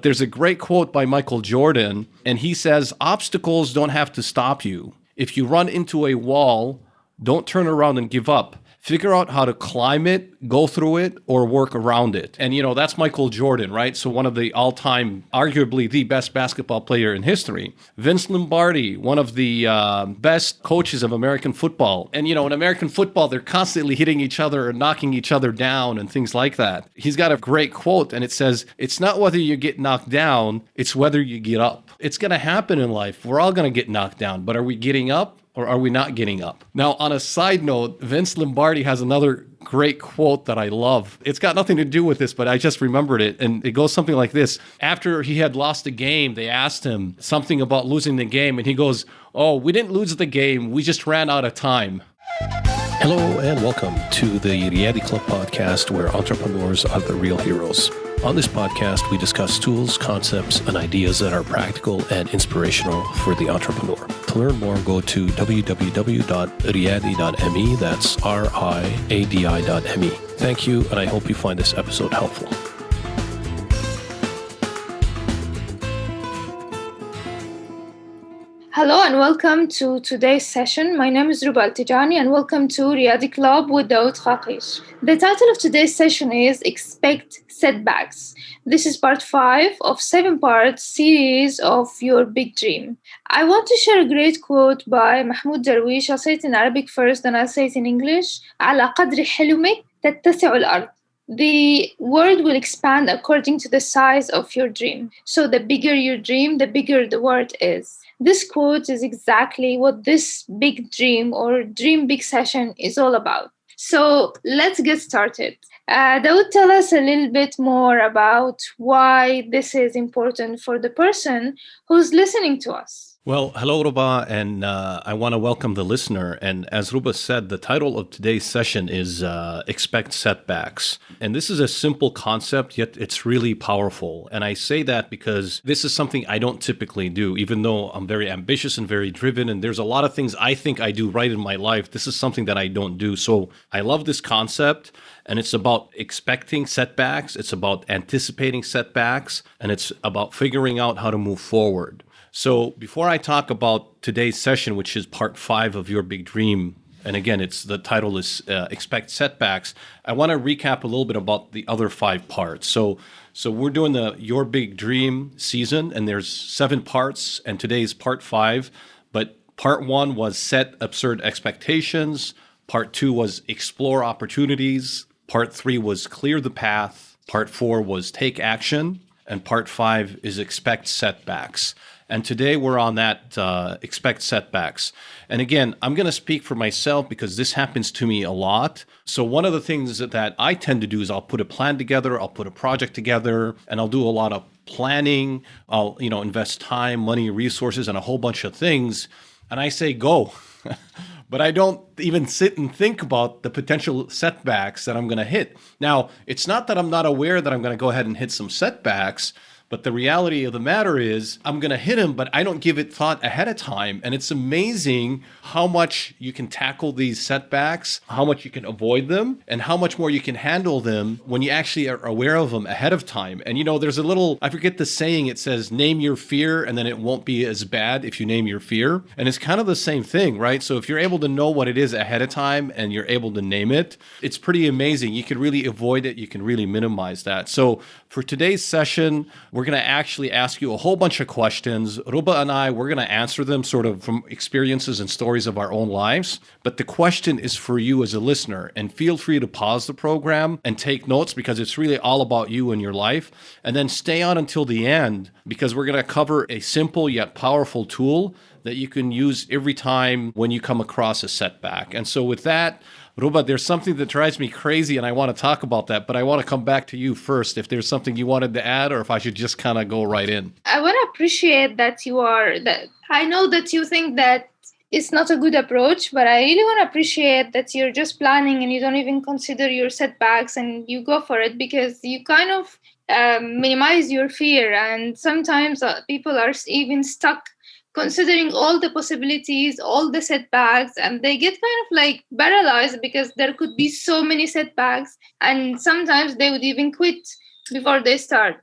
there's a great quote by Michael Jordan, and he says, obstacles don't have to stop you. If you run into a wall, don't turn around and give up. Figure out how to climb it, go through it, or work around it. And, that's Michael Jordan, right? So one of the all-time, arguably the best basketball player in history. Vince Lombardi, one of the best coaches of American football. And, in American football, they're constantly hitting each other and knocking each other down and things like that. He's got a great quote, and it says, it's not whether you get knocked down, it's whether you get up. It's going to happen in life. We're all going to get knocked down, but are we getting up? Or are we not getting up? Now, on a side note, Vince Lombardi has another great quote that I love. It's got nothing to do with this, but I just remembered it. And it goes something like this. After he had lost the game, they asked him something about losing the game. And he goes, oh, we didn't lose the game. We just ran out of time. Hello and welcome to the Riyadi Club podcast, where entrepreneurs are the real heroes. On this podcast, we discuss tools, concepts, and ideas that are practical and inspirational for the entrepreneur. To learn more, go to www.riyadi.me. That's RIADI.me. Thank you, and I hope you find this episode helpful. Hello and welcome to today's session. My name is Ruba Altijani and welcome to Riyadi Club with Daoud Khaqish. The title of today's session is Expect Setbacks. This is part 5 of 7-part series of Your Big Dream. I want to share a great quote by Mahmoud Darwish. I'll say it in Arabic first, then I'll say it in English. على قدر حلمك تتسع الأرض. The world will expand according to the size of your dream. So the bigger your dream, the bigger the world is. This quote is exactly what this big dream or dream big session is all about. So let's get started. Daoud, tell us a little bit more about why this is important for the person who's listening to us. Well, hello, Ruba, and I want to welcome the listener. And as Ruba said, the title of today's session is Expect Setbacks. And this is a simple concept, yet it's really powerful. And I say that because this is something I don't typically do, even though I'm very ambitious and very driven. And there's a lot of things I think I do right in my life. This is something that I don't do. So I love this concept. And it's about expecting setbacks. It's about anticipating setbacks. And it's about figuring out how to move forward. So before I talk about today's session, which is part 5 of Your Big Dream, and again, the title is Expect Setbacks, I want to recap a little bit about the other 5 parts. So we're doing the Your Big Dream season, and there's 7 parts, and today's part 5. But part 1 was set absurd expectations. Part 2 was explore opportunities. Part 3 was clear the path. Part 4 was take action. And part 5 is expect setbacks. And today we're on that expect setbacks. And again, I'm going to speak for myself because this happens to me a lot. So one of the things that I tend to do is I'll put a plan together, I'll put a project together, and I'll do a lot of planning. I'll, invest time, money, resources, and a whole bunch of things. And I say, go. But I don't even sit and think about the potential setbacks that I'm going to hit. Now, it's not that I'm not aware that I'm going to go ahead and hit some setbacks, but the reality of the matter is I'm going to hit them, but I don't give it thought ahead of time. And it's amazing how much you can tackle these setbacks, how much you can avoid them, and how much more you can handle them when you actually are aware of them ahead of time. And, there's a little, I forget the saying, it says, name your fear, and then it won't be as bad if you name your fear. And it's kind of the same thing, right? So if you're able to know what it is ahead of time and you're able to name it, it's pretty amazing. You can really avoid it. You can really minimize that. So for today's session, we're going to actually ask you a whole bunch of questions. Ruba and I, we're going to answer them sort of from experiences and stories of our own lives. But the question is for you as a listener. And feel free to pause the program and take notes because it's really all about you and your life. And then stay on until the end because we're going to cover a simple yet powerful tool that you can use every time when you come across a setback. And so with that, Ruba, there's something that drives me crazy and I want to talk about that, but I want to come back to you first if there's something you wanted to add or if I should just kind of go right in. I want to appreciate that I know that you think that it's not a good approach, but I really want to appreciate that you're just planning and you don't even consider your setbacks and you go for it because you kind of minimize your fear. And sometimes people are even stuck considering all the possibilities, all the setbacks, and they get kind of like paralyzed because there could be so many setbacks, and sometimes they would even quit before they start.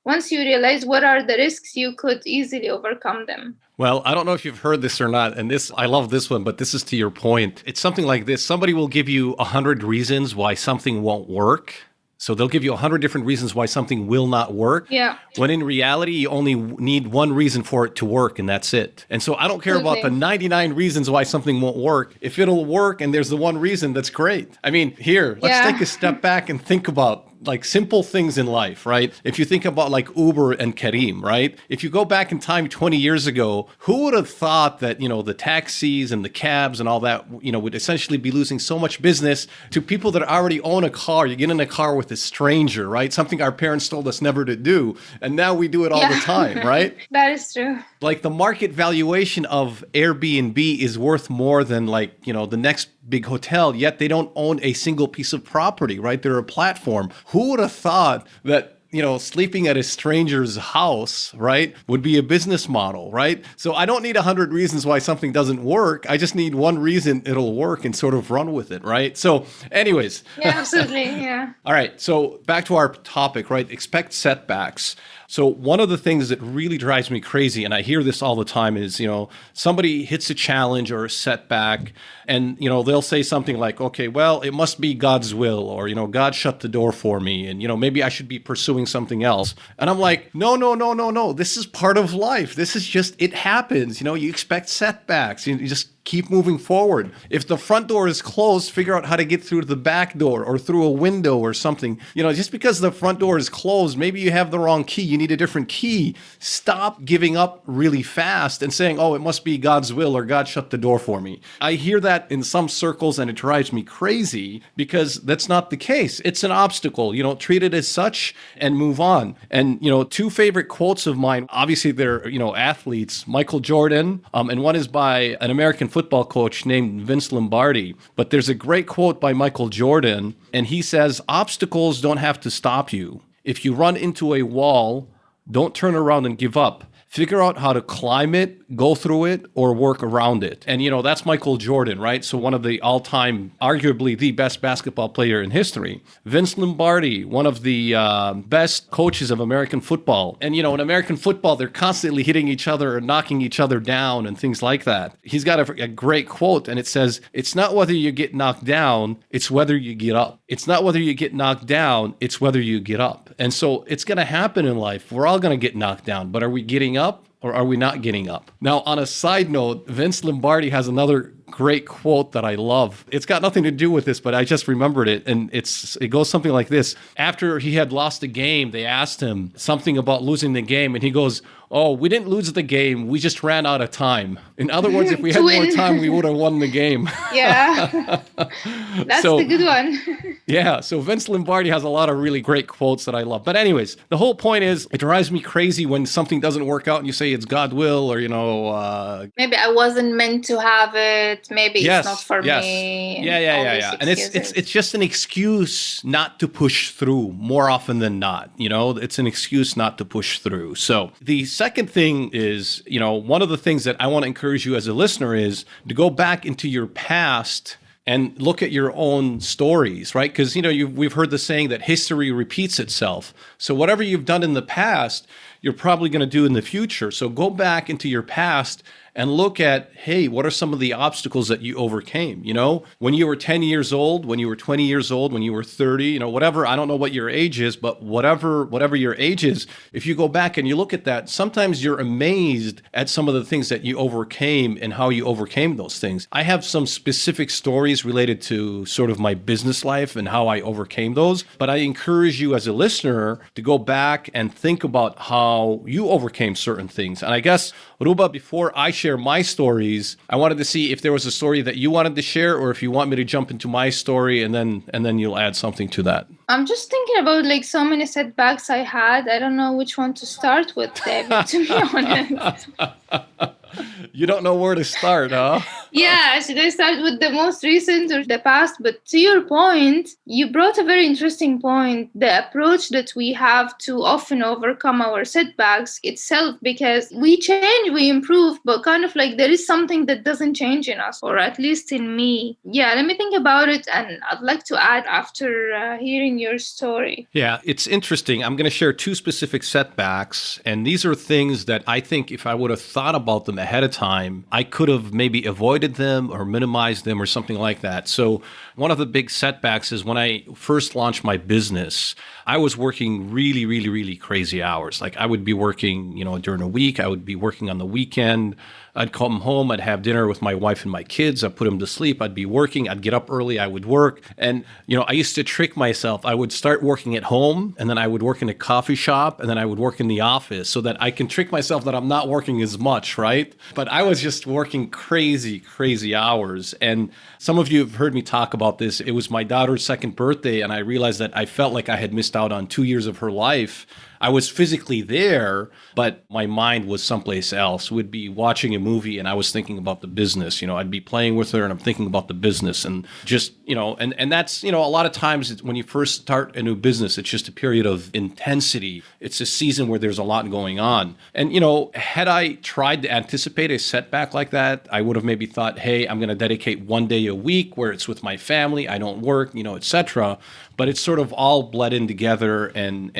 once you realize what are the risks, you could easily overcome them. Well, I don't know if you've heard this or not, and I love this one, but this is to your point. It's something like this. Somebody will give you 100 reasons why something won't work. So they'll give you 100 different reasons why something will not work. Yeah. When in reality, you only need one reason for it to work, and that's it. And so I don't care about the 99 reasons why something won't work. If it'll work and there's the one reason, that's great. I mean, let's take a step back and think about like simple things in life, right? If you think about like Uber and Kareem, right? If you go back in time 20 years ago, who would have thought that, the taxis and the cabs and all that, would essentially be losing so much business to people that already own a car? You get in a car with a stranger, right? Something our parents told us never to do. And now we do it all the time, right? That is true. Like the market valuation of Airbnb is worth more than like, the next big hotel, yet they don't own a single piece of property, right? They're a platform. Who would have thought that, sleeping at a stranger's house, right, would be a business model, right? So I don't need 100 reasons why something doesn't work. I just need one reason it'll work and sort of run with it, right? So anyways. Yeah, absolutely. Yeah. All right. So back to our topic, right? Expect setbacks. So one of the things that really drives me crazy, and I hear this all the time, is, somebody hits a challenge or a setback and, they'll say something like, okay, well, it must be God's will, or, God shut the door for me. And, maybe I should be pursuing something else. And I'm like, no. This is part of life. This is just, it happens. You expect setbacks. You just keep moving forward. If the front door is closed, figure out how to get through the back door or through a window or something. Just because the front door is closed, maybe you have the wrong key. You need a different key. Stop giving up really fast and saying, oh, it must be God's will or God shut the door for me. I hear that in some circles and it drives me crazy because that's not the case. It's an obstacle. Treat it as such and move on. And, two favorite quotes of mine, obviously they're, athletes, Michael Jordan, and one is by an American football coach named Vince Lombardi. But there's a great quote by Michael Jordan, and he says, obstacles don't have to stop you. If you run into a wall, don't turn around and give up. Figure out how to climb it, go through it, or work around it. And, that's Michael Jordan, right? So one of the all-time, arguably the best basketball player in history. Vince Lombardi, one of the best coaches of American football. And, in American football, they're constantly hitting each other and knocking each other down and things like that. He's got a great quote, and it says, it's not whether you get knocked down, it's whether you get up. It's not whether you get knocked down, it's whether you get up. And so it's going to happen in life. We're all going to get knocked down, but are we getting up or are we not getting up? Now, on a side note, Vince Lombardi has another great quote that I love. It's got nothing to do with this, but I just remembered it. And it goes something like this. After he had lost a game, they asked him something about losing the game. And he goes, oh, we didn't lose the game. We just ran out of time. In other words, if we had more time, we would have won the game. Yeah. That's the good one. Yeah. So Vince Lombardi has a lot of really great quotes that I love. But anyways, the whole point is it drives me crazy when something doesn't work out and you say it's God's will or, maybe I wasn't meant to have it. Maybe it's not for me. Yeah. And it's just an excuse not to push through more often than not. It's an excuse not to push through. So the second thing is, one of the things that I want to encourage you as a listener is to go back into your past and look at your own stories, right? Because, we've heard the saying that history repeats itself. So whatever you've done in the past, you're probably going to do in the future. So go back into your past and look at, hey, what are some of the obstacles that you overcame? When you were 10 years old, when you were 20 years old, when you were 30, whatever, I don't know what your age is, but whatever your age is, if you go back and you look at that, sometimes you're amazed at some of the things that you overcame and how you overcame those things. I have some specific stories related to sort of my business life and how I overcame those, but I encourage you as a listener to go back and think about how you overcame certain things. And I guess, Ruba, before I share my stories, I wanted to see if there was a story that you wanted to share or if you want me to jump into my story and then you'll add something to that. I'm just thinking about so many setbacks I had. I don't know which one to start with, David, to be honest. You don't know where to start, huh? Yeah, should I start with the most recent or the past? But to your point, you brought a very interesting point. The approach that we have to often overcome our setbacks itself, because we change, we improve, but kind of like there is something that doesn't change in us, or at least in me. Yeah, let me think about it, and I'd like to add after hearing your story. Yeah, it's interesting. I'm going to share two specific setbacks, and these are things that I think if I would have thought about them ahead of time, I could have maybe avoided them or minimized them or something like that. So one of the big setbacks is when I first launched my business, I was working really, really, really crazy hours. Like I would be working, during the week, I would be working on the weekend. I'd come home, I'd have dinner with my wife and my kids. I'd put them to sleep. I'd be working. I'd get up early. I would work. And, I used to trick myself. I would start working at home and then I would work in a coffee shop and then I would work in the office so that I can trick myself that I'm not working as much, right? But I was just working crazy, crazy hours. And some of you have heard me talk about this. It was my daughter's second birthday and I realized that I felt like I had missed out on 2 years of her life. I was physically there, but my mind was someplace else. We'd be watching a movie and I was thinking about the business. I'd be playing with her and I'm thinking about the business and just, and that's, a lot of times when you first start a new business, it's just a period of intensity. It's a season where there's a lot going on. And, had I tried to anticipate a setback like that, I would have maybe thought, hey, I'm going to dedicate one day a week where it's with my family. I don't work, etc. But it's sort of all bled in together and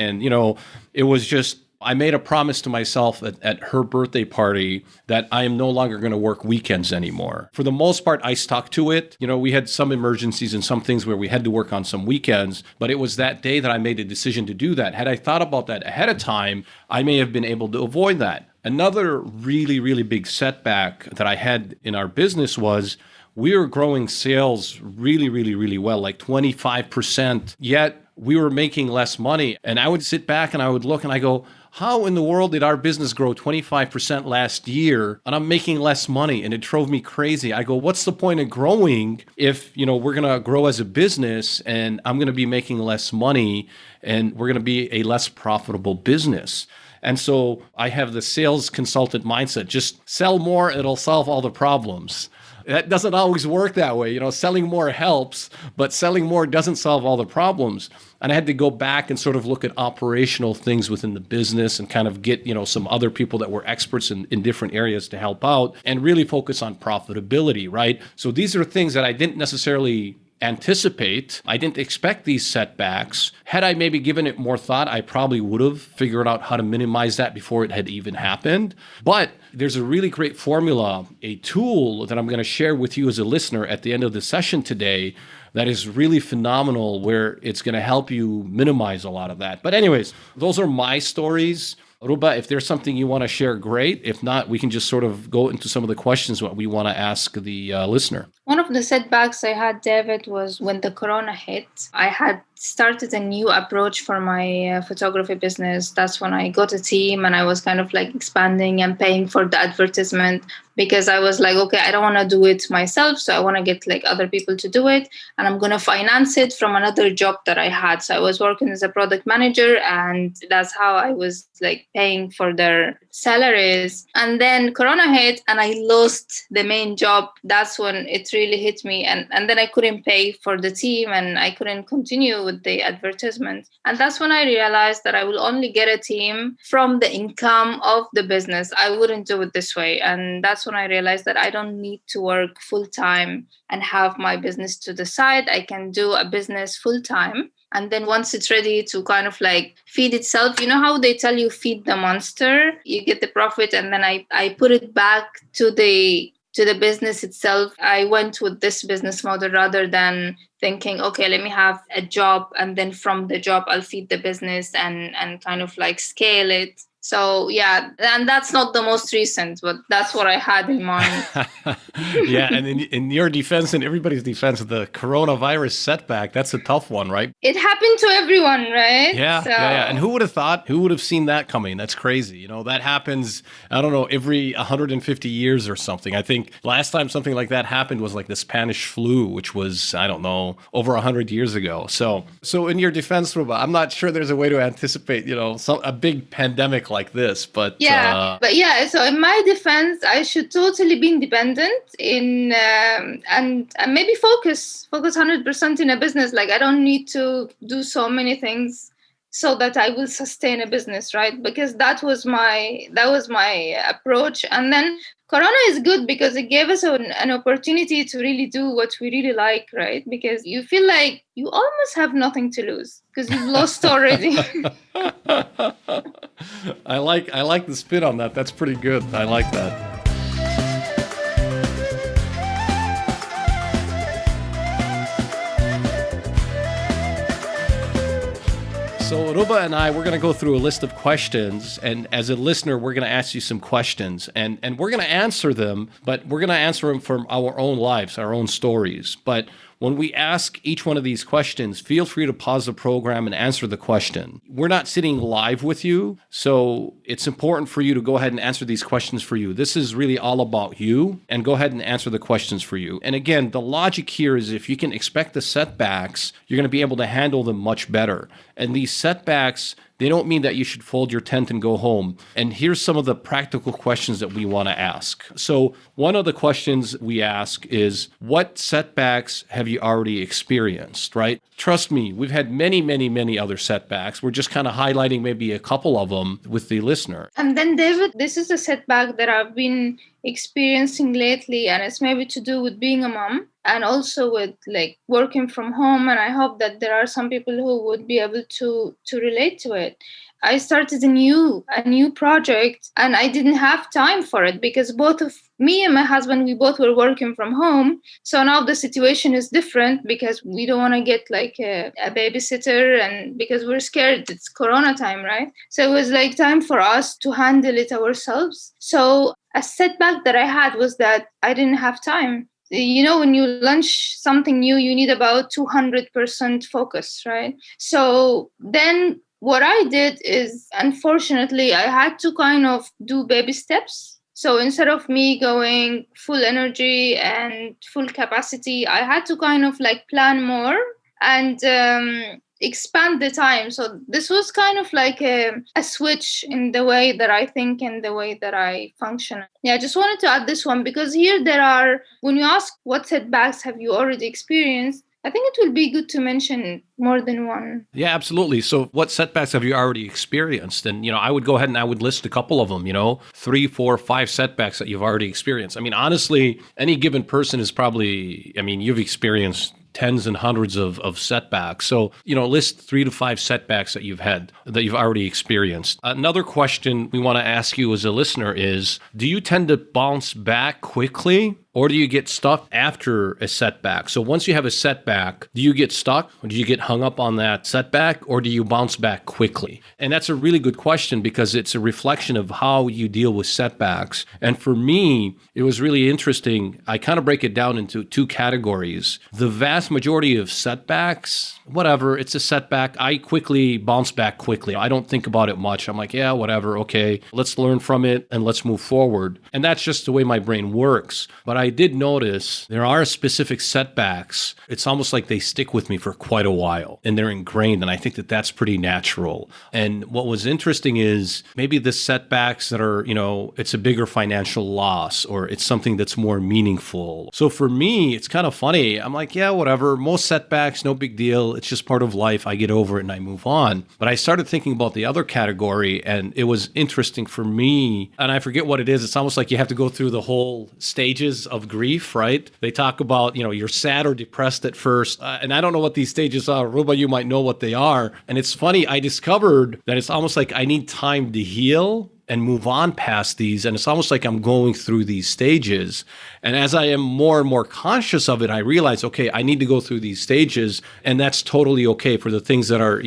it was just, I made a promise to myself at her birthday party that I am no longer going to work weekends anymore. For the most part, I stuck to it. We had some emergencies and some things where we had to work on some weekends, but it was that day that I made a decision to do that. Had I thought about that ahead of time, I may have been able to avoid that. Another really, really big setback that I had in our business was we were growing sales really, really, really well, like 25%, yet we were making less money. And I would sit back and I would look and I go, how in the world did our business grow 25% last year and I'm making less money? And it drove me crazy. I go, what's the point of growing if, we're going to grow as a business and I'm going to be making less money and we're going to be a less profitable business? And so I have the sales consultant mindset, just sell more, it'll solve all the problems. That doesn't always work that way. Selling more helps, but selling more doesn't solve all the problems. And I had to go back and sort of look at operational things within the business and kind of get, some other people that were experts in different areas to help out and really focus on profitability, right? So these are things that I didn't necessarily anticipate. I didn't expect these setbacks. Had I maybe given it more thought, I probably would have figured out how to minimize that before it had even happened. But there's a really great formula, a tool that I'm going to share with you as a listener at the end of the session today that is really phenomenal, where it's going to help you minimize a lot of that. But anyways, those are my stories. Ruba, if there's something you want to share, great. If not, we can just sort of go into some of the questions what we want to ask the listener. One of the setbacks I had, David, was when the corona hit. I had started a new approach for my photography business. That's when I got a team and I was kind of like expanding and paying for the advertisement, because I was like, okay, I don't want to do it myself. So I want to get like other people to do it. And I'm going to finance it from another job that I had. So I was working as a product manager and that's how I was like paying for their salaries. And then corona hit and I lost the main job. That's when it really hit me. And then I couldn't pay for the team and I couldn't continue with the advertisement. And that's when I realized that I will only get a team from the income of the business. I wouldn't do it this way. And that's when I realized that I don't need to work full time and have my business to the side. I can do a business full time. And then once it's ready to kind of like feed itself, you know how they tell you feed the monster, you get the profit. And then I put it back to the business itself. I went with this business model rather than thinking, okay, let me have a job and then from the job I'll feed the business and kind of like scale it. So yeah, and that's not the most recent, but that's what I had in mind. Yeah, and in your defense and everybody's defense, the coronavirus setback, that's a tough one, right? It happened to everyone, right? Yeah, yeah. And who would have thought? Who would have seen that coming? That's crazy. That happens, I don't know, every 150 years or something. I think last time something like that happened was like the Spanish flu, which was, I don't know, over 100 years ago. So in your defense, Ruba, I'm not sure there's a way to anticipate, a big pandemic like like this, but so in my defense, I should totally be independent and maybe focus 100% in a business. Like, I don't need to do so many things so that I will sustain a business, right? Because that was my approach. And then Corona is good because it gave us an opportunity to really do what we really like, right? Because you feel like you almost have nothing to lose because you've lost already. I like the spin on that. That's pretty good. I like that. So Ruba and I, we're going to go through a list of questions, and as a listener, we're going to ask you some questions, and we're going to answer them, but we're going to answer them from our own lives, our own stories. But when we ask each one of these questions, feel free to pause the program and answer the question. We're not sitting live with you, so it's important for you to go ahead and answer these questions for you. This is really all about you, and go ahead and answer the questions for you. And again, the logic here is if you can expect the setbacks, you're going to be able to handle them much better. And these setbacks, they don't mean that you should fold your tent and go home. And here's some of the practical questions that we want to ask. So one of the questions we ask is, what setbacks have you already experienced, right? Trust me, we've had many, many, many other setbacks. We're just kind of highlighting maybe a couple of them with the listener. And then, David, this is a setback that I've been experiencing lately, and it's maybe to do with being a mom and also with like working from home. And I hope that there are some people who would be able to relate to it. I started a new project and I didn't have time for it because both of me and my husband, we both were working from home. So now the situation is different because we don't want to get like a babysitter, and because we're scared it's Corona time, right? So it was like time for us to handle it ourselves. So a setback that I had was that I didn't have time. You know, when you launch something new, you need about 200% focus, right? So then what I did is, unfortunately, I had to kind of do baby steps. So instead of me going full energy and full capacity, I had to kind of like plan more and expand the time. So this was kind of like a switch in the way that I think and the way that I function. Yeah, I just wanted to add this one because here there are, when you ask what setbacks have you already experienced, I think it will be good to mention more than one. Yeah, absolutely. So what setbacks have you already experienced? And, I would go ahead and I would list a couple of them, 3, 4, 5 setbacks that you've already experienced. I mean, honestly, any given person is probably, you've experienced tens and hundreds of setbacks. So, list 3 to 5 setbacks that you've had, that you've already experienced. Another question we want to ask you as a listener is, do you tend to bounce back quickly? Or do you get stuck after a setback? So once you have a setback, do you get stuck? Or do you get hung up on that setback? Or do you bounce back quickly? And that's a really good question because it's a reflection of how you deal with setbacks. And for me, it was really interesting. I kind of break it down into 2 categories. The vast majority of setbacks, whatever, it's a setback. I quickly bounce back quickly. I don't think about it much. I'm like, yeah, whatever. Okay, let's learn from it and let's move forward. And that's just the way my brain works. But I did notice there are specific setbacks. It's almost like they stick with me for quite a while and they're ingrained. And I think that that's pretty natural. And what was interesting is maybe the setbacks that are, it's a bigger financial loss or it's something that's more meaningful. So for me, it's kind of funny. I'm like, yeah, whatever. Most setbacks, no big deal. It's just part of life. I get over it and I move on. But I started thinking about the other category and it was interesting for me. And I forget what it is. It's almost like you have to go through the whole stages of grief, right? They talk about, you're sad or depressed at first. And I don't know what these stages are. Ruba, you might know what they are. And it's funny, I discovered that it's almost like I need time to heal and move on past these. And it's almost like I'm going through these stages. And as I am more and more conscious of it, I realize, okay, I need to go through these stages. And that's totally okay for the things that are,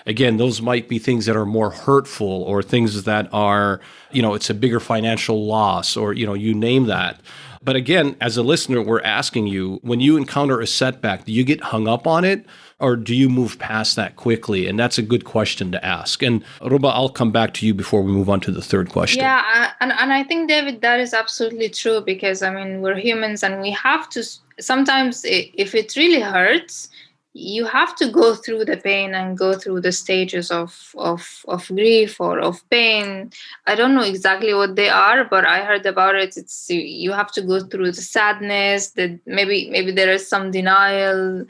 again, those might be things that are more hurtful or things that are, it's a bigger financial loss or, you name that. But again, as a listener, we're asking you, when you encounter a setback, do you get hung up on it or do you move past that quickly? And that's a good question to ask. And Ruba, I'll come back to you before we move on to the third question. Yeah, and I think, David, that is absolutely true because, we're humans and we have to, sometimes if it really hurts, you have to go through the pain and go through the stages of grief or of pain. I don't know exactly what they are, but I heard about it. It's you have to go through the sadness, the maybe there is some denial,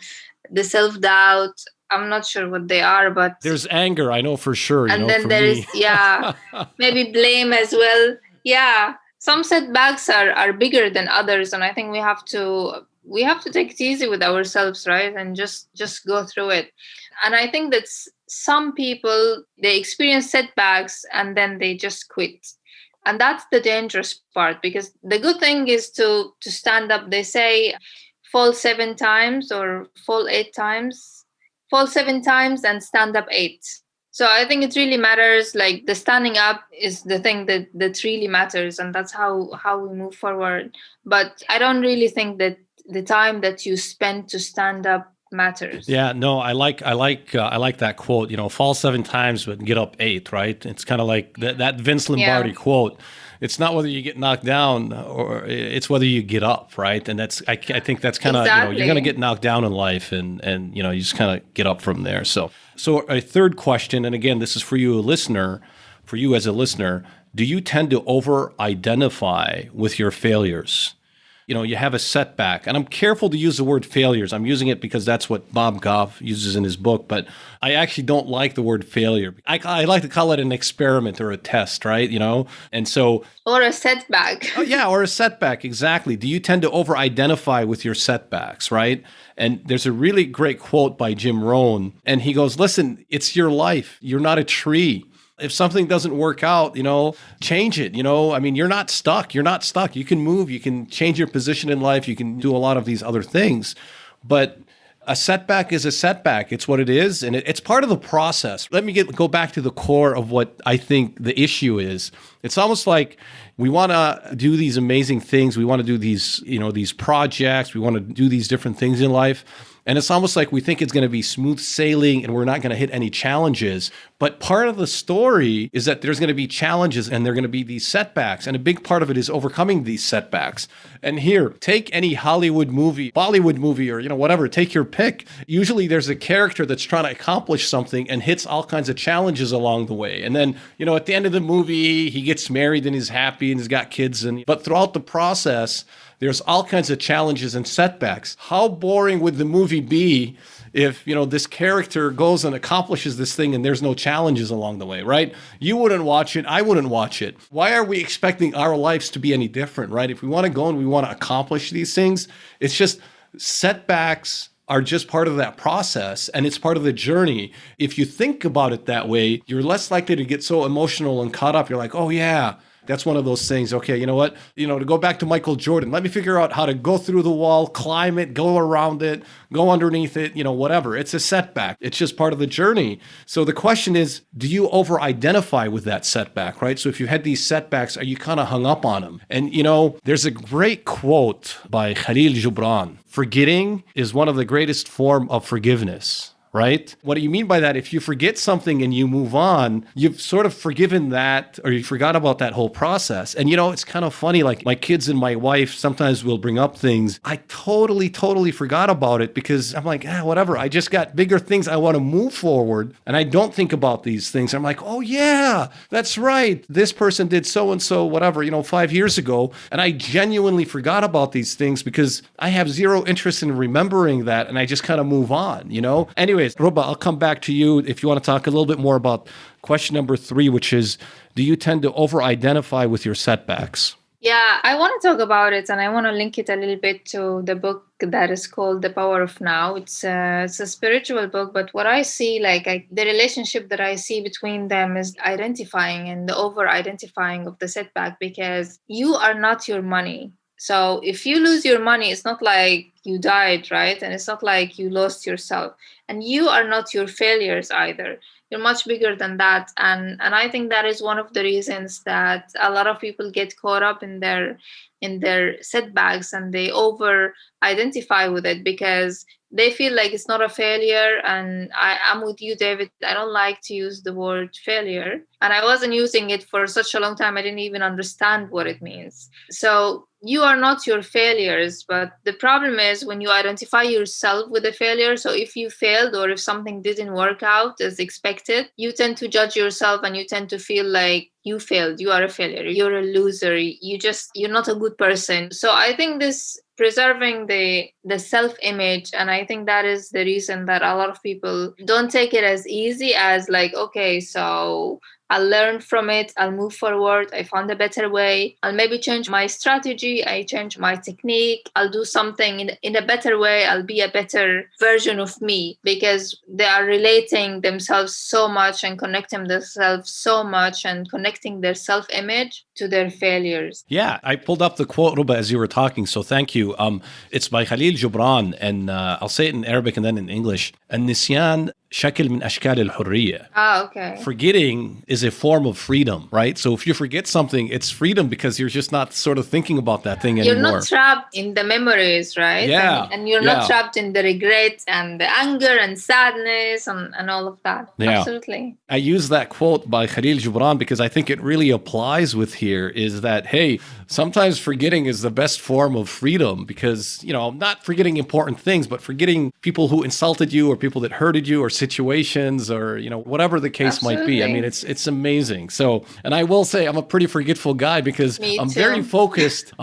the self-doubt. I'm not sure what they are, but There's anger, I know for sure, and then for there me. is, yeah, maybe blame as well. Yeah, some setbacks are bigger than others, and I think we have to take it easy with ourselves, right? And just go through it. And I think that some people, they experience setbacks and then they just quit, and that's the dangerous part, because the good thing is to stand up. They say fall 7 times or fall 8 times, fall 7 times and stand up 8. So I think it really matters. Like, the standing up is the thing that really matters, and that's how we move forward. But I don't really think that the time that you spend to stand up matters. Yeah, no, I like that quote. Fall 7 times, but get up 8. Right? It's kind of like that Vince Lombardi quote. It's not whether you get knocked down, or it's whether you get up, right? And I think that's kind of you're going to get knocked down in life, and you just kind of get up from there. So a third question, and again, this is for you, a listener, for you as a listener. Do you tend to over-identify with your failures? You have a setback, and I'm careful to use the word failures. I'm using it because that's what Bob Goff uses in his book, but I actually don't like the word failure. I like to call it an experiment or a test, right? And so... Or a setback. Oh, yeah, or a setback, exactly. Do you tend to over-identify with your setbacks, right? And there's a really great quote by Jim Rohn, and he goes, listen, it's your life. You're not a tree. If something doesn't work out, change it. I mean, you're not stuck. You're not stuck. You can move. You can change your position in life. You can do a lot of these other things. But a setback is a setback. It's what it is. And it's part of the process. Let me go back to the core of what I think the issue is. It's almost like we want to do these amazing things. We want to do these, these projects. We want to do these different things in life. And it's almost like we think it's going to be smooth sailing and we're not going to hit any challenges. But part of the story is that there's going to be challenges and there are going to be these setbacks. And a big part of it is overcoming these setbacks. And here, take any Hollywood movie, Bollywood movie, or, whatever, take your pick. Usually there's a character that's trying to accomplish something and hits all kinds of challenges along the way. And then, at the end of the movie, he gets married and he's happy and he's got kids. But throughout the process, there's all kinds of challenges and setbacks. How boring would the movie be if, this character goes and accomplishes this thing and there's no challenges along the way, right? You wouldn't watch it. I wouldn't watch it. Why are we expecting our lives to be any different, right? If we want to go and we want to accomplish these things, it's just setbacks are just part of that process, and it's part of the journey. If you think about it that way, you're less likely to get so emotional and caught up. You're like, oh yeah, that's one of those things. Okay, you know what? To go back to Michael Jordan, let me figure out how to go through the wall, climb it, go around it, go underneath it, whatever. It's a setback. It's just part of the journey. So the question is, do you over-identify with that setback, right? So if you had these setbacks, are you kind of hung up on them? And, there's a great quote by Khalil Gibran. Forgetting is one of the greatest form of forgiveness. Right? What do you mean by that? If you forget something and you move on, you've sort of forgiven that, or you forgot about that whole process. And it's kind of funny, like my kids and my wife sometimes will bring up things. I totally forgot about it because I'm like, whatever. I just got bigger things. I want to move forward. And I don't think about these things. I'm like, oh yeah, that's right. This person did so-and-so, whatever, 5 years ago. And I genuinely forgot about these things because I have zero interest in remembering that. And I just kind of move on, Anyways, Ruba, I'll come back to you if you want to talk a little bit more about question number 3, which is, do you tend to over-identify with your setbacks? Yeah, I want to talk about it, and I want to link it a little bit to the book that is called The Power of Now. It's a spiritual book, but what I see, the relationship that I see between them is identifying and the over-identifying of the setback, because you are not your money. So if you lose your money, it's not like you died, right? And it's not like you lost yourself. And you are not your failures either. You're much bigger than that. And I think that is one of the reasons that a lot of people get caught up in their in their setbacks and they over identify with it because they feel like it's not a failure. And I'm with you, David. I don't like to use the word failure. And I wasn't using it for such a long time. I didn't even understand what it means. So you are not your failures, but the problem is when you identify yourself with a failure. So if you failed or if something didn't work out as expected, you tend to judge yourself and you tend to feel like you failed, you are a failure, you're a loser, you're not a good person. So I think this preserving the self-image, and I think that is the reason that a lot of people don't take it as easy as like, okay, so I'll learn from it, I'll move forward, I found a better way, I'll maybe change my strategy, I change my technique, I'll do something in a better way, I'll be a better version of me, because they are relating themselves so much and connecting themselves so much and connecting their self-image to their failures. Yeah, I pulled up the quote, Ruba, as you were talking, so thank you. It's by Khalil Gibran, and I'll say it in Arabic and then in English. النسيان شكل من أشكال الحرية. Okay. Forgetting is a form of freedom, right? So if you forget something, it's freedom because you're just not sort of thinking about that thing anymore. You're not trapped in the memories, right? Yeah. And you're not trapped in the regret and the anger and sadness and all of that. Yeah. Absolutely. I use that quote by Khalil Gibran because I think it really applies with here is that, hey, sometimes forgetting is the best form of freedom because, not forgetting important things, but forgetting people who insulted you or people that hurted you or situations or, whatever the case might be. I mean, it's amazing. So, and I will say I'm a pretty forgetful guy because I'm very focused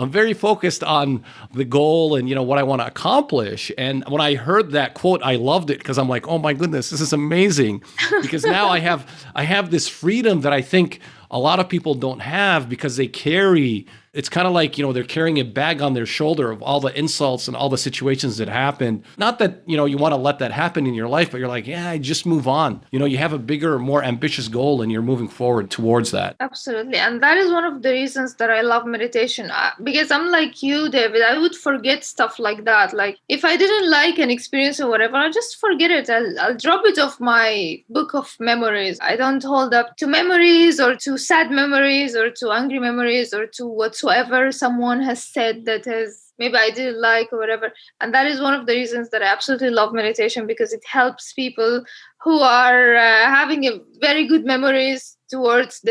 on the goal and, what I want to accomplish. And when I heard that quote, I loved it because I'm like, oh my goodness, this is amazing. Because now I have this freedom that I think a lot of people don't have because they carry, it's kind of like, they're carrying a bag on their shoulder of all the insults and all the situations that happened. Not that, you want to let that happen in your life, but you're like, yeah, just move on. You have a bigger, more ambitious goal and you're moving forward towards that. Absolutely. And that is one of the reasons that I love meditation because I'm like you, David, I would forget stuff like that. Like if I didn't like an experience or whatever, I'll just forget it. I'll drop it off my book of memories. I don't hold up to memories or to sad memories or to angry memories or to whatsoever someone has said that has maybe I didn't like or whatever. And that is one of the reasons that I absolutely love meditation because it helps people who are having a very good memories towards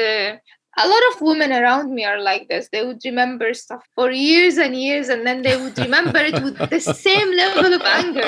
a lot of women around me are like this. They would remember stuff for years and years, and then they would remember it with the same level of anger,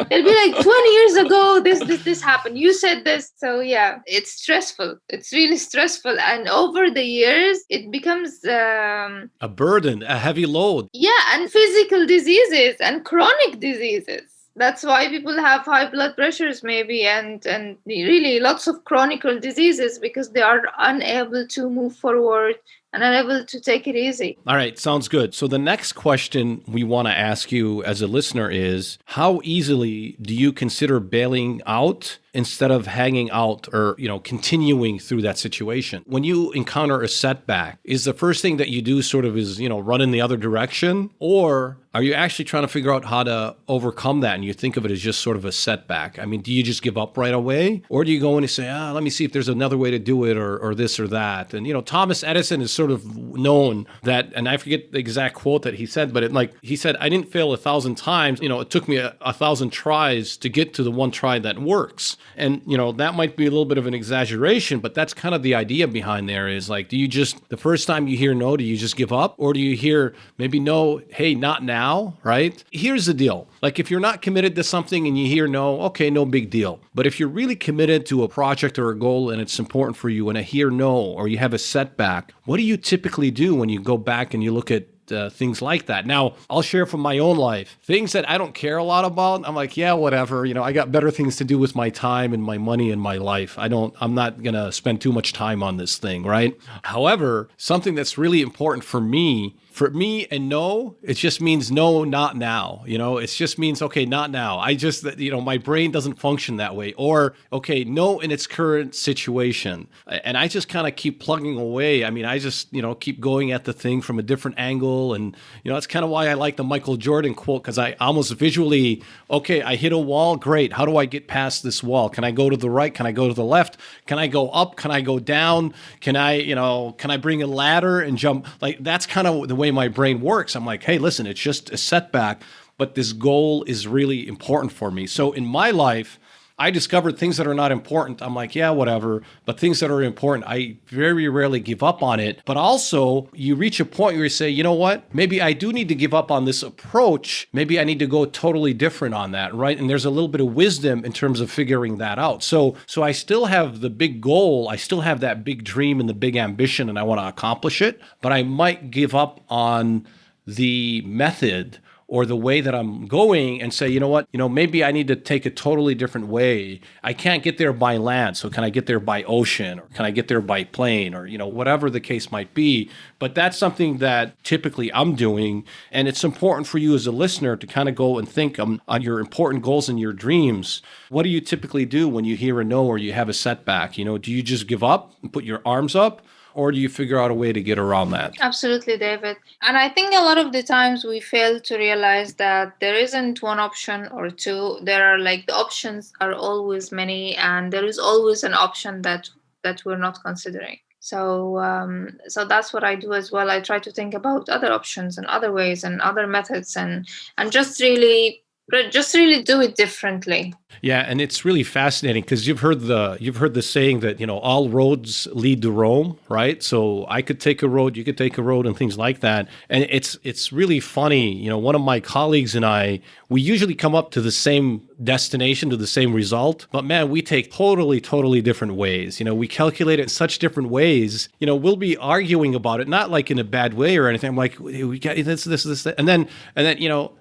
They'll be like, 20 years ago, this happened. You said this. So yeah, it's stressful. It's really stressful. And over the years, it becomes a burden, a heavy load. Yeah, and physical diseases and chronic diseases. That's why people have high blood pressures maybe and really lots of chronic diseases because they are unable to move forward and unable to take it easy. All right, sounds good. So the next question we want to ask you as a listener is, how easily do you consider bailing out instead of hanging out or, continuing through that situation? When you encounter a setback, is the first thing that you do sort of is, run in the other direction? Or are you actually trying to figure out how to overcome that and you think of it as just sort of a setback? I mean, do you just give up right away? Or do you go in and say, let me see if there's another way to do it or this or that? And, Thomas Edison is sort of known that, and I forget the exact quote that he said, but he said, I didn't fail 1,000 times. It took me 1,000 tries to get to the one try that works. And, that might be a little bit of an exaggeration, but that's kind of the idea behind there is like, the first time you hear no, do you just give up? Or do you hear maybe no, hey, not now, right? Here's the deal. Like if you're not committed to something and you hear no, okay, no big deal. But if you're really committed to a project or a goal and it's important for you and I hear no, or you have a setback, what do you typically do when you go back and you look at things like that? Now, I'll share from my own life. Things that I don't care a lot about, I'm like, yeah, whatever. I got better things to do with my time and my money and my life. I'm not going to spend too much time on this thing, right? However, something that's really important for me and no, it just means no, not now. It just means, okay, not now. I just, my brain doesn't function that way. Or, okay, no in its current situation. And I just kind of keep plugging away. I mean, I just, keep going at the thing from a different angle visual. And, that's kind of why I like the Michael Jordan quote, because I almost visually, okay, I hit a wall. Great. How do I get past this wall? Can I go to the right? Can I go to the left? Can I go up? Can I go down? Can I bring a ladder and jump? Like, that's kind of the way my brain works. I'm like, hey, listen, it's just a setback, but this goal is really important for me. So in my life, I discovered things that are not important. I'm like, yeah, whatever. But things that are important, I very rarely give up on it. But also, you reach a point where you say, you know what? Maybe I do need to give up on this approach. Maybe I need to go totally different on that, right? And there's a little bit of wisdom in terms of figuring that out. So I still have the big goal. I still have that big dream and the big ambition, and I want to accomplish it. But I might give up on the method or the way that I'm going and say, you know what, maybe I need to take a totally different way. I can't get there by land, so can I get there by ocean, or can I get there by plane, or, whatever the case might be. But that's something that typically I'm doing. And it's important for you as a listener to kind of go and think on your important goals and your dreams. What do you typically do when you hear a no or you have a setback? Do you just give up and put your arms up? Or do you figure out a way to get around that? Absolutely, David. And I think a lot of the times we fail to realize that there isn't one option or two. There are the options are always many, and there is always an option that we're not considering. So that's what I do as well. I try to think about other options and other ways and other methods and just really do it differently. Yeah, and it's really fascinating because you've heard the saying that all roads lead to Rome, right? So I could take a road, you could take a road, and things like that. And it's really funny. One of my colleagues and I, we usually come up to the same destination, to the same result, but man, we take totally different ways. We calculate it in such different ways. We'll be arguing about it, not like in a bad way or anything. I'm like, we got this, and then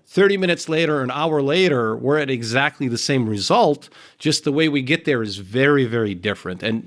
30 minutes later, an hour later, we're at exactly the same result. Just the way we get there is very, very different. And,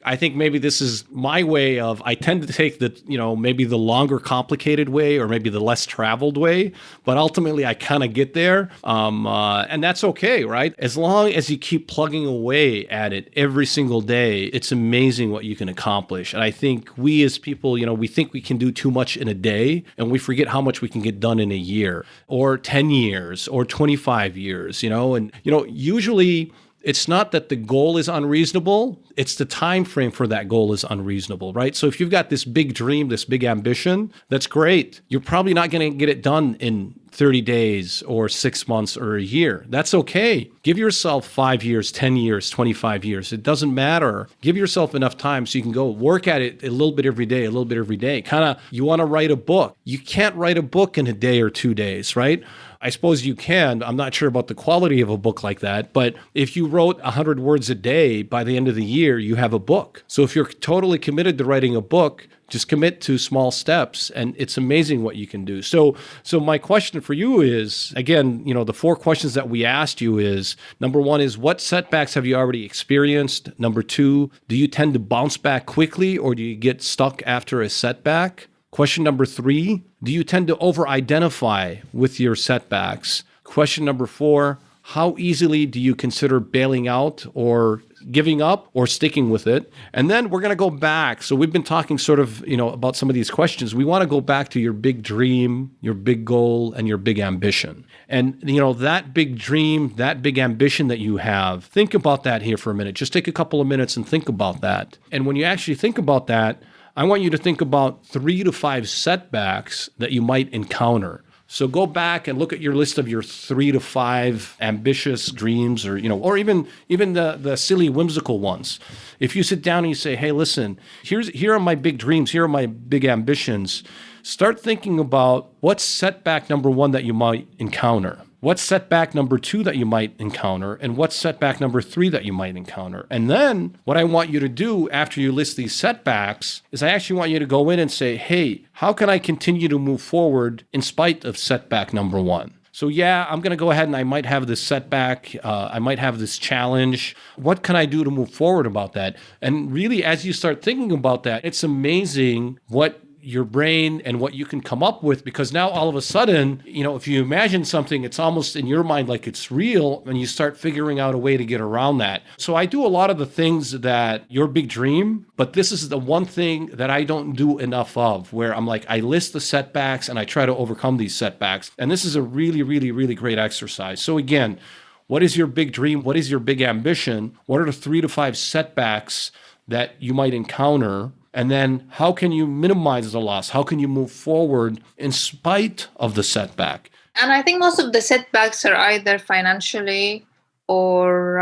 I think maybe this is my way of, I tend to take the, maybe the longer, complicated way or maybe the less traveled way. But ultimately, I kind of get there. And that's okay, right? As long as you keep plugging away at it every single day, it's amazing what you can accomplish. And I think we as people, we think we can do too much in a day and we forget how much we can get done in a year or 10 years or 25 years, and, usually it's not that the goal is unreasonable. It's the time frame for that goal is unreasonable, right? So if you've got this big dream, this big ambition, that's great. You're probably not going to get it done in 30 days or 6 months or a year. That's okay. Give yourself 5 years, 10 years, 25 years. It doesn't matter. Give yourself enough time so you can go work at it a little bit every day, Kind of, you want to write a book. You can't write a book in a day or 2 days, right? I suppose you can. I'm not sure about the quality of a book like that, but if you wrote 100 words a day, by the end of the year, you have a book. So if you're totally committed to writing a book, just commit to small steps, and it's amazing what you can do. So my question for you is, again, the 4 questions that we asked you is, number 1 is, what setbacks have you already experienced? Number 2, do you tend to bounce back quickly or do you get stuck after a setback? Question number 3, do you tend to over-identify with your setbacks? Question number 4, how easily do you consider bailing out or giving up or sticking with it? And then we're going to go back. So we've been talking sort of, about some of these questions. We want to go back to your big dream, your big goal, and your big ambition. And, that big dream, that big ambition that you have, think about that here for a minute. Just take a couple of minutes and think about that. And when you actually think about that, I want you to think about 3 to 5 setbacks that you might encounter. So go back and look at your list of your 3 to 5 ambitious dreams, or even the silly, whimsical ones. If you sit down and you say, hey, listen, here are my big dreams, here are my big ambitions, start thinking about what's setback number 1 that you might encounter. What's setback number 2 that you might encounter, and what's setback number 3 that you might encounter? And then what I want you to do after you list these setbacks is I actually want you to go in and say, hey, how can I continue to move forward in spite of setback number 1? So yeah, I'm going to go ahead and I might have this setback. I might have this challenge. What can I do to move forward about that? And really, as you start thinking about that, it's amazing what your brain and what you can come up with, because now all of a sudden, if you imagine something, it's almost in your mind like it's real, and you start figuring out a way to get around that. So I do a lot of the things that your big dream, but this is the one thing that I don't do enough of, where I'm like, I list the setbacks and I try to overcome these setbacks. And this is a really, really, really great exercise. So again, what is your big dream? What is your big ambition? What are the 3 to 5 setbacks that you might encounter? And then how can you minimize the loss? How can you move forward in spite of the setback? And I think most of the setbacks are either financially, or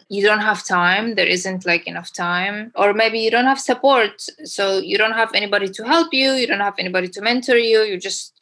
you don't have time. There isn't enough time, or maybe you don't have support. So you don't have anybody to help you. You don't have anybody to mentor you. You're just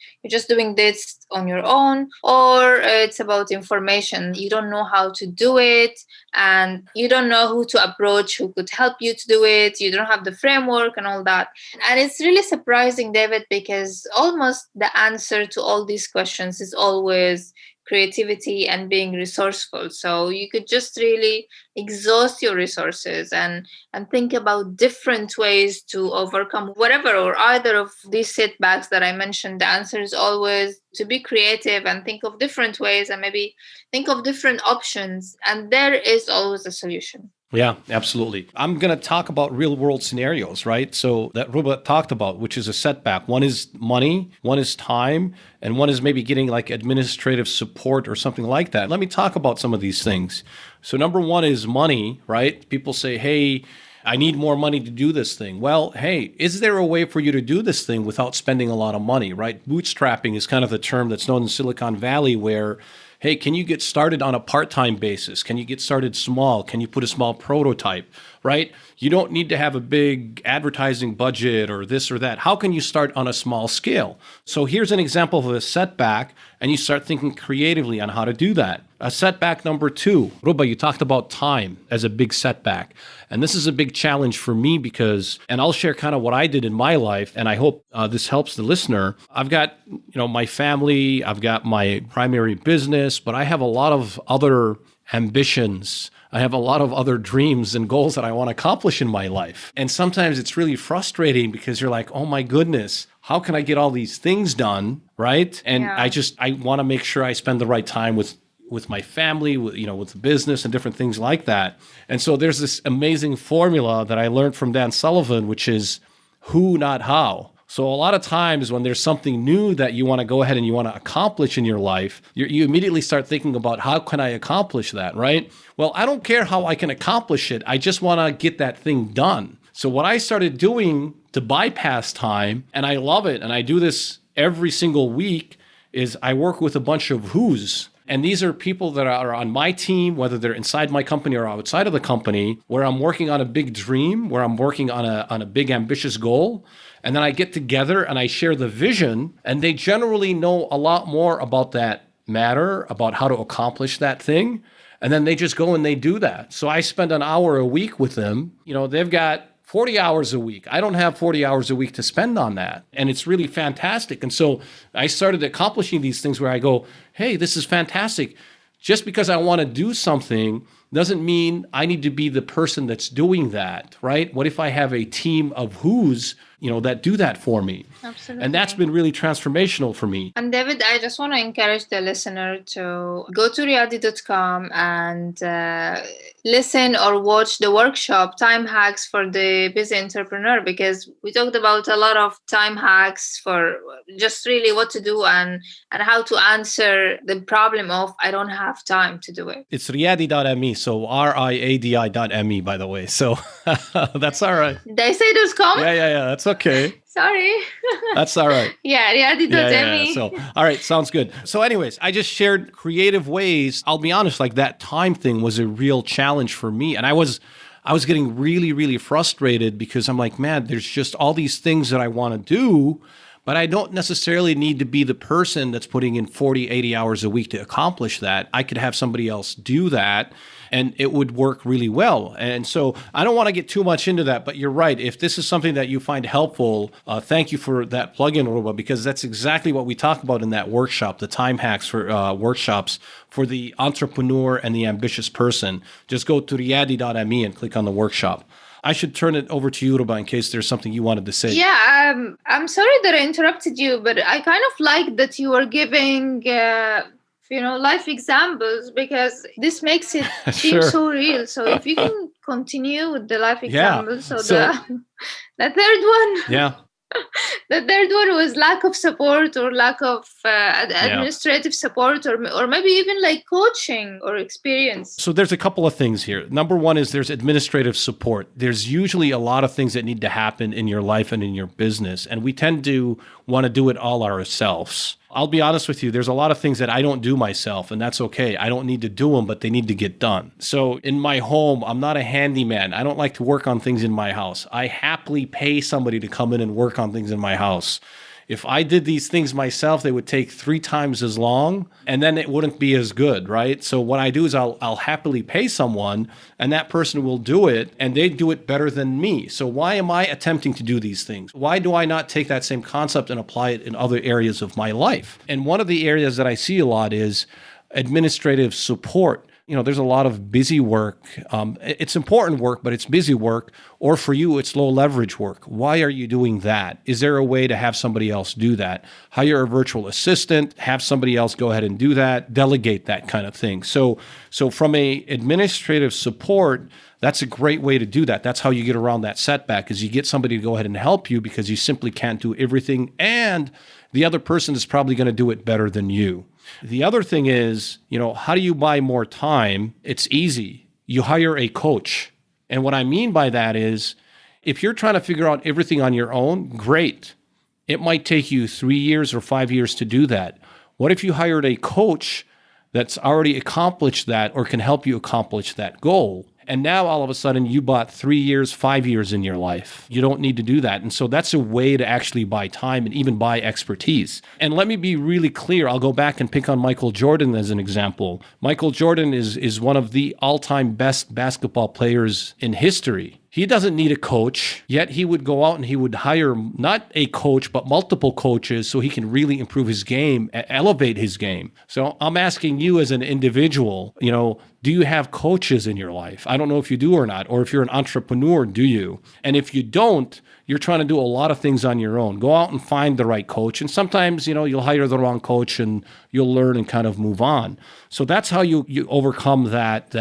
doing this on your own. Or it's about information. You don't know how to do it, and you don't know who to approach, who could help you to do it. You don't have the framework and all that. And it's really surprising, David, because almost the answer to all these questions is always creativity and being resourceful. So you could just really exhaust your resources and think about different ways to overcome whatever or either of these setbacks that I mentioned. The answer is always to be creative and think of different ways and maybe think of different options. And there is always a solution. Yeah, absolutely. I'm going to talk about real world scenarios, right? So that Ruba talked about, which is a setback. One is money, one is time, and one is maybe getting administrative support or something like that. Let me talk about some of these things. So number one is money, right? People say, hey, I need more money to do this thing. Well, hey, is there a way for you to do this thing without spending a lot of money, right? Bootstrapping is kind of the term that's known in Silicon Valley, where hey, can you get started on a part-time basis? Can you get started small? Can you put a small prototype, right? You don't need to have a big advertising budget or this or that. How can you start on a small scale? So here's an example of a setback, and you start thinking creatively on how to do that. A setback number 2, Ruba, you talked about time as a big setback. And this is a big challenge for me because, and I'll share kind of what I did in my life, and I hope this helps the listener. I've got, my family, I've got my primary business, but I have a lot of other ambitions. I have a lot of other dreams and goals that I want to accomplish in my life. And sometimes it's really frustrating because you're like, oh my goodness, how can I get all these things done, right? And Yeah. I want to make sure I spend the right time with my family, with the business and different things like that. And so there's this amazing formula that I learned from Dan Sullivan, which is who, not how. So a lot of times when there's something new that you want to go ahead and you want to accomplish in your life, you immediately start thinking about how can I accomplish that, right? Well, I don't care how I can accomplish it. I just want to get that thing done. So what I started doing to bypass time, and I love it, and I do this every single week, is I work with a bunch of who's. And these are people that are on my team, whether they're inside my company or outside of the company, where I'm working on a big dream, where I'm working on a big ambitious goal. And then I get together and I share the vision, and they generally know a lot more about that matter, about how to accomplish that thing. And then they just go and they do that. So I spend an hour a week with them. They've got 40 hours a week. I don't have 40 hours a week to spend on that. And it's really fantastic. And so I started accomplishing these things where I go, hey, this is fantastic. Just because I want to do something doesn't mean I need to be the person that's doing that, right? What if I have a team of who's, that do that for me? Absolutely. And that's been really transformational for me. And David, I just want to encourage the listener to go to riyadi.com and listen or watch the workshop, Time Hacks for the Busy Entrepreneur, because we talked about a lot of time hacks for just really what to do and how to answer the problem of I don't have time to do it. It's riyadi.me, so RIADI.me, by the way. So that's all right. Did I say .com? Yeah, that's okay. Sorry. That's all right. Yeah, riyadi.me. So, all right, sounds good. So anyways, I just shared creative ways. I'll be honest, that time thing was a real challenge for me. And I was getting really, really frustrated because I'm like, man, there's just all these things that I want to do, but I don't necessarily need to be the person that's putting in 40, 80 hours a week to accomplish that. I could have somebody else do that, and it would work really well. And so I don't want to get too much into that, but you're right. If this is something that you find helpful, thank you for that plug-in, Ruba, because that's exactly what we talk about in that workshop, the time hacks for workshops for the entrepreneur and the ambitious person. Just go to riyadi.me and click on the workshop. I should turn it over to you, Ruba, in case there's something you wanted to say. Yeah, I'm sorry that I interrupted you, but I kind of like that you were giving, life examples, because this makes it seem Sure. so real. So if you can continue with the life Yeah. examples. So, So- the third one. Yeah. The third one was lack of support or lack of administrative support, or maybe even like coaching or experience. So there's a couple of things here. Number one is there's administrative support. There's usually a lot of things that need to happen in your life and in your business, and we tend to want to do it all ourselves. I'll be honest with you, there's a lot of things that I don't do myself, and that's okay. I don't need to do them, but they need to get done. So in my home, I'm not a handyman. I don't like to work on things in my house. I happily pay somebody to come in and work on things in my house. If I did these things myself, they would take 3 times as long, and then it wouldn't be as good, right? So what I do is I'll happily pay someone, and that person will do it, and they do it better than me. So why am I attempting to do these things? Why do I not take that same concept and apply it in other areas of my life? And one of the areas that I see a lot is administrative support. There's a lot of busy work. It's important work, but it's busy work. Or for you, it's low leverage work. Why are you doing that? Is there a way to have somebody else do that? Hire a virtual assistant, have somebody else go ahead and do that, delegate that kind of thing. So from a administrative support, that's a great way to do that. That's how you get around that setback, is you get somebody to go ahead and help you because you simply can't do everything. And the other person is probably going to do it better than you. The other thing is, how do you buy more time? It's easy. You hire a coach. And what I mean by that is, if you're trying to figure out everything on your own, great. It might take you 3 years or 5 years to do that. What if you hired a coach that's already accomplished that or can help you accomplish that goal? And now all of a sudden you bought 3 years, 5 years in your life. You don't need to do that. And so that's a way to actually buy time and even buy expertise. And let me be really clear. I'll go back and pick on Michael Jordan as an example. Michael Jordan is one of the all-time best basketball players in history. He doesn't need a coach, yet he would go out and he would hire not a coach, but multiple coaches so he can really improve his game, elevate his game. So I'm asking you as an individual, do you have coaches in your life? I don't know if you do or not, or if you're an entrepreneur, do you? And if you don't, you're trying to do a lot of things on your own. Go out and find the right coach. And sometimes, you'll hire the wrong coach and you'll learn and kind of move on. So that's how you overcome that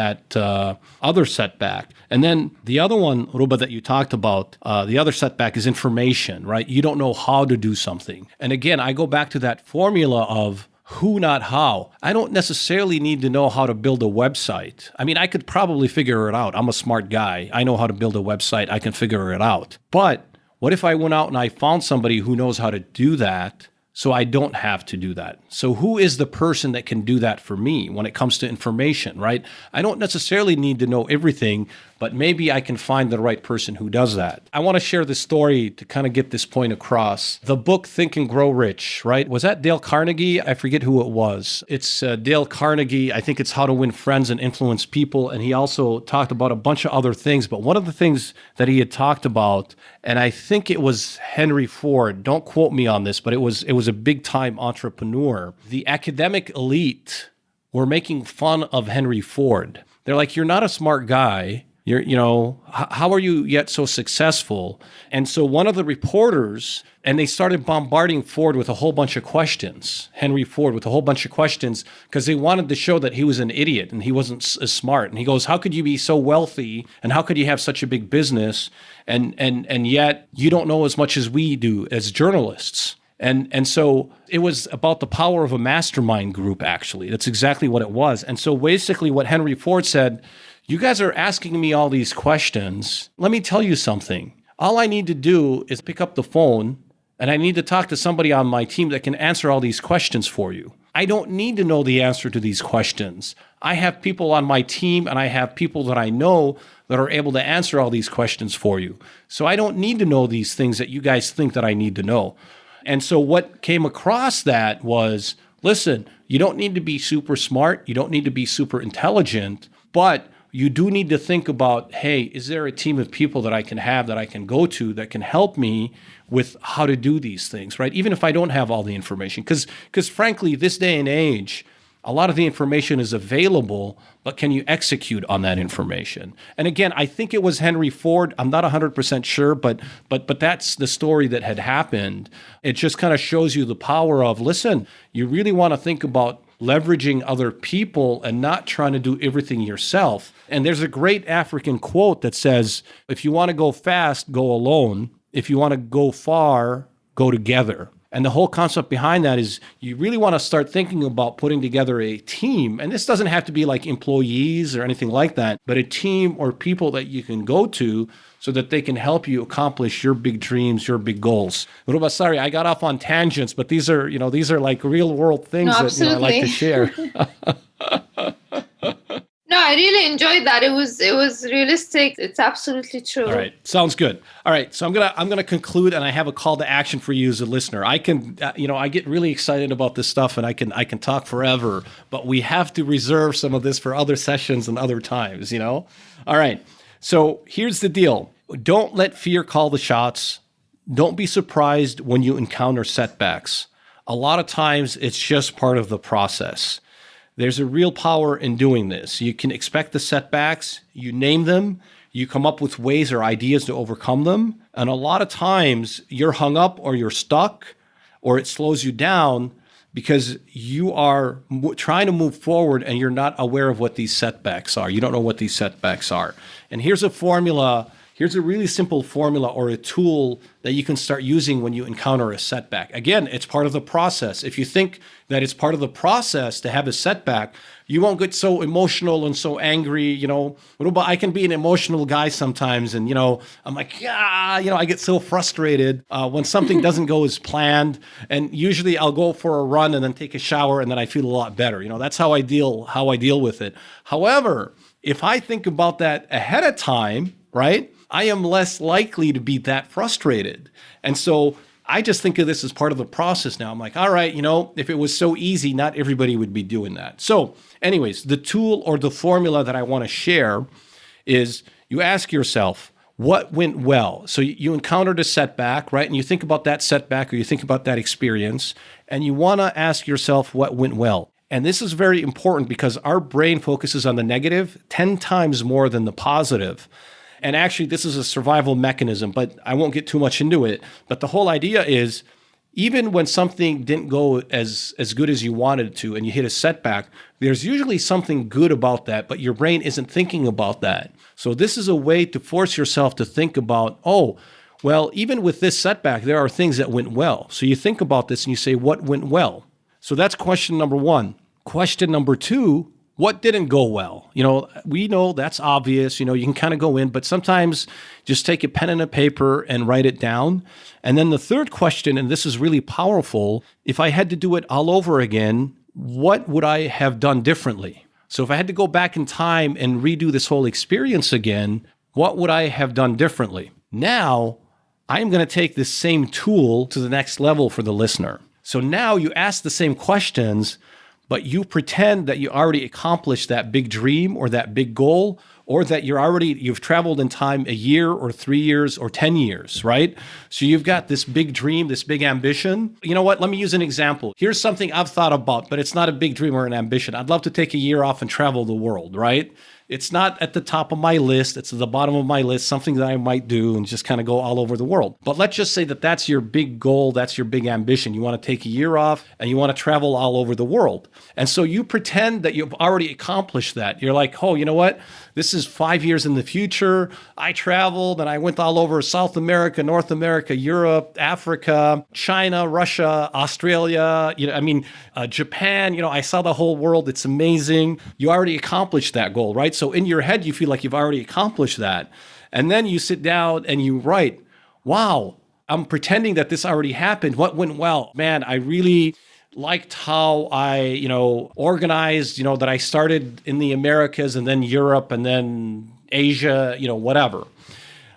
other setback. And then the other one, Ruba, that you talked about, the other setback is information, right? You don't know how to do something. And again, I go back to that formula of who, not how. I don't necessarily need to know how to build a website. I mean, I could probably figure it out. I'm a smart guy. I know how to build a website. I can figure it out. But what if I went out and I found somebody who knows how to do that, so I don't have to do that? So who is the person that can do that for me when it comes to information, right? I don't necessarily need to know everything, but maybe I can find the right person who does that. I want to share this story to kind of get this point across. The book Think and Grow Rich, right? Was that Dale Carnegie? I forget who it was. It's Dale Carnegie. I think it's How to Win Friends and Influence People. And he also talked about a bunch of other things. But one of the things that he had talked about, and I think it was Henry Ford, don't quote me on this, but it was a big time entrepreneur. The academic elite were making fun of Henry Ford. They're like, you're not a smart guy. How are you yet so successful? And so one of the reporters, and they started bombarding Ford with a whole bunch of questions, Henry Ford with a whole bunch of questions, because they wanted to show that he was an idiot and he wasn't as smart. And he goes, how could you be so wealthy? And how could you have such a big business? And yet you don't know as much as we do as journalists. And so it was about the power of a mastermind group, actually. That's exactly what it was. And so basically what Henry Ford said, you guys are asking me all these questions. Let me tell you something. All I need to do is pick up the phone and I need to talk to somebody on my team that can answer all these questions for you. I don't need to know the answer to these questions. I have people on my team and I have people that I know that are able to answer all these questions for you. So I don't need to know these things that you guys think that I need to know. And so what came across that was, listen, you don't need to be super smart. You don't need to be super intelligent, but you do need to think about, hey, is there a team of people that I can have, that I can go to, that can help me with how to do these things, right? Even if I don't have all the information. Because frankly, this day and age, a lot of the information is available, but can you execute on that information? And again, I think it was Henry Ford. I'm not 100% sure, but that's the story that had happened. It just kind of shows you the power of, listen, you really want to think about leveraging other people and not trying to do everything yourself. And there's a great African quote that says, if you want to go fast, go alone. If you want to go far, go together. And the whole concept behind that is you really want to start thinking about putting together a team. And this doesn't have to be like employees or anything like that, but a team or people that you can go to so that they can help you accomplish your big dreams, your big goals. Ruba, sorry, I got off on tangents, but these are like real world things that I like to share. No, I really enjoyed that. It was realistic. It's absolutely true. All right, sounds good. All right, so I'm gonna conclude, and I have a call to action for you as a listener. I can, I get really excited about this stuff, and I can talk forever, but we have to reserve some of this for other sessions and other times. All right, so here's the deal: don't let fear call the shots. Don't be surprised when you encounter setbacks. A lot of times, it's just part of the process. There's a real power in doing this. You can expect the setbacks, you name them, you come up with ways or ideas to overcome them. And a lot of times you're hung up or you're stuck or it slows you down because you are trying to move forward and you're not aware of what these setbacks are. You don't know what these setbacks are. And here's a formula. Here's a really simple formula or a tool that you can start using when you encounter a setback. Again, it's part of the process. If you think that it's part of the process to have a setback, you won't get so emotional and so angry. Ruba, I can be an emotional guy sometimes. And, I'm like, I get so frustrated when something doesn't go as planned. And usually I'll go for a run and then take a shower and then I feel a lot better. That's how I deal with it. However, if I think about that ahead of time, right, I am less likely to be that frustrated. And so I just think of this as part of the process now. I'm like, all right, if it was so easy, not everybody would be doing that. So anyways, the tool or the formula that I want to share is you ask yourself, what went well? So you encountered a setback, right? And you think about that setback or you think about that experience, and you want to ask yourself what went well. And this is very important because our brain focuses on the negative 10 times more than the positive. And actually, this is a survival mechanism, but I won't get too much into it. But the whole idea is, even when something didn't go as good as you wanted it to and you hit a setback, there's usually something good about that, but your brain isn't thinking about that. So this is a way to force yourself to think about, well, even with this setback, there are things that went well. So you think about this and you say, what went well? So that's question number one. Question number two, what didn't go well? We know that's obvious. You can kind of go in, but sometimes just take a pen and a paper and write it down. And then the third question, and this is really powerful, if I had to do it all over again, what would I have done differently? So if I had to go back in time and redo this whole experience again, what would I have done differently? Now, I'm going to take this same tool to the next level for the listener. So now you ask the same questions, but you pretend that you already accomplished that big dream or that big goal, or that you've traveled in time a year or 3 years or 10 years, right? So you've got this big dream, this big ambition. You know what? Let me use an example. Here's something I've thought about, but it's not a big dream or an ambition. I'd love to take a year off and travel the world, right? It's not at the top of my list. It's at the bottom of my list, something that I might do and just kind of go all over the world. But let's just say that that's your big goal. That's your big ambition. You want to take a year off and you want to travel all over the world. And so you pretend that you've already accomplished that. You're like, you know what? This is 5 years in the future. I traveled and I went all over South America, North America, Europe, Africa, China, Russia, Australia, Japan. I saw the whole world. It's amazing. You already accomplished that goal, right? So in your head, you feel like you've already accomplished that. And then you sit down and you write, wow, I'm pretending that this already happened. What went well? Man, I really liked how I, organized, that I started in the Americas and then Europe and then Asia, whatever.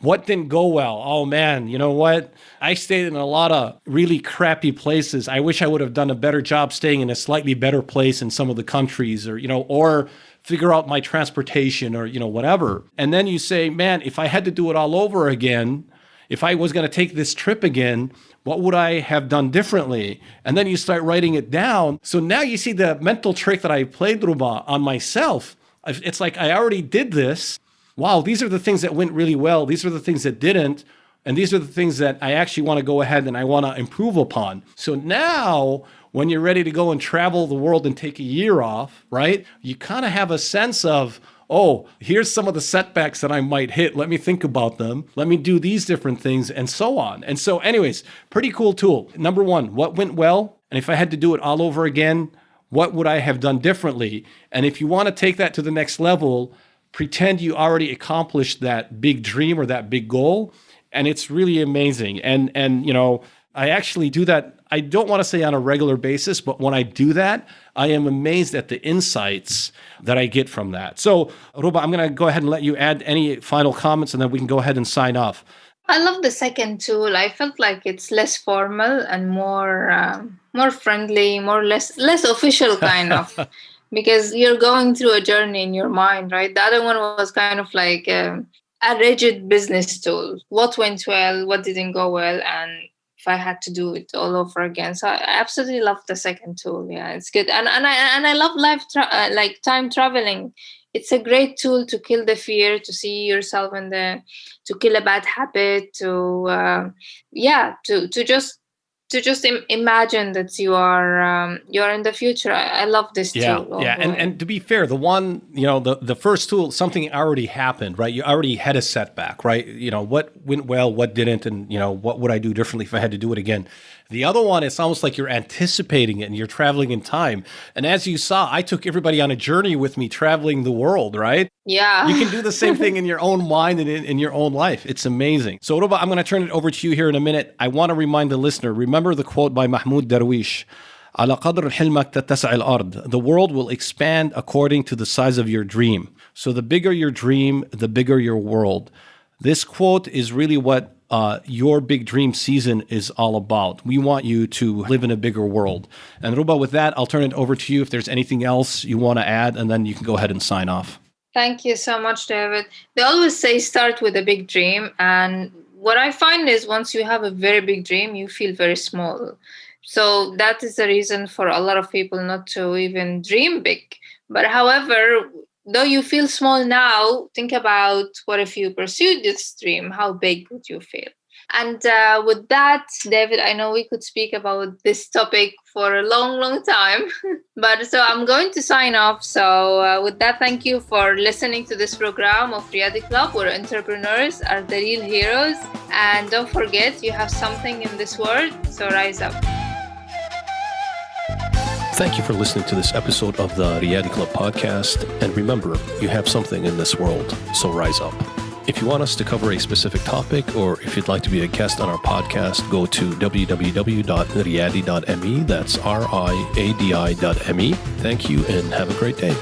What didn't go well? Oh man, you know what? I stayed in a lot of really crappy places. I wish I would have done a better job staying in a slightly better place in some of the countries, or figure out my transportation or, whatever. And then you say, man, if I had to do it all over again, If I was going to take this trip again, what would I have done differently? And then you start writing it down. So now you see the mental trick that I played, Ruba, on myself. It's like I already did this. Wow, these are the things that went really well. These are the things that didn't. And these are the things that I actually want to go ahead and I want to improve upon. So now when you're ready to go and travel the world and take a year off, right? You kind of have a sense of, oh, here's some of the setbacks that I might hit. Let me think about them. Let me do these different things and so on. And so anyways, pretty cool tool. Number one, what went well? And if I had to do it all over again, what would I have done differently? And if you want to take that to the next level, pretend you already accomplished that big dream or that big goal. And it's really amazing. And I actually do that. I don't want to say on a regular basis, but when I do that, I am amazed at the insights that I get from that. So, Ruba, I'm going to go ahead and let you add any final comments, and then we can go ahead and sign off. I love the second tool. I felt like it's less formal and more friendly, less official kind of, because you're going through a journey in your mind, right? The other one was kind of like a rigid business tool. What went well, what didn't go well, and if I had to do it all over again. So I absolutely love the second tool. Yeah, it's good. And I love like time traveling. It's a great tool to kill the fear, to see yourself to kill a bad habit, to just imagine that you are in the future. I love this tool. Yeah, and to be fair, the one, the first tool, something already happened, right? You already had a setback, right? What went well, what didn't, and what would I do differently if I had to do it again? The other one, it's almost like you're anticipating it and you're traveling in time. And as you saw, I took everybody on a journey with me traveling the world, right? Yeah. You can do the same thing in your own mind and in your own life. It's amazing. So, Ruba, I'm going to turn it over to you here in a minute. I want to remind the listener, remember the quote by Mahmoud Darwish, على قدر حلمك تتسع الأرض. The world will expand according to the size of your dream. So the bigger your dream, the bigger your world. This quote is really what your big dream season is all about. We want you to live in a bigger world. And Ruba, with that, I'll turn it over to you if there's anything else you want to add, and then you can go ahead and sign off. Thank you so much, David. They always say start with a big dream. And what I find is once you have a very big dream, you feel very small. So that is the reason for a lot of people not to even dream big. But however, though you feel small now, think about what if you pursued this dream? How big would you feel? And with that, David, I know we could speak about this topic for a long, long time. But so I'm going to sign off. So with that, thank you for listening to this program of Riyadi Club, where entrepreneurs are the real heroes. And don't forget, you have something in this world, so rise up. Thank you for listening to this episode of the Riyadi Club podcast. And remember, you have something in this world, so rise up. If you want us to cover a specific topic, or if you'd like to be a guest on our podcast, go to www.riyadi.me. That's RIADI.me. Thank you and have a great day.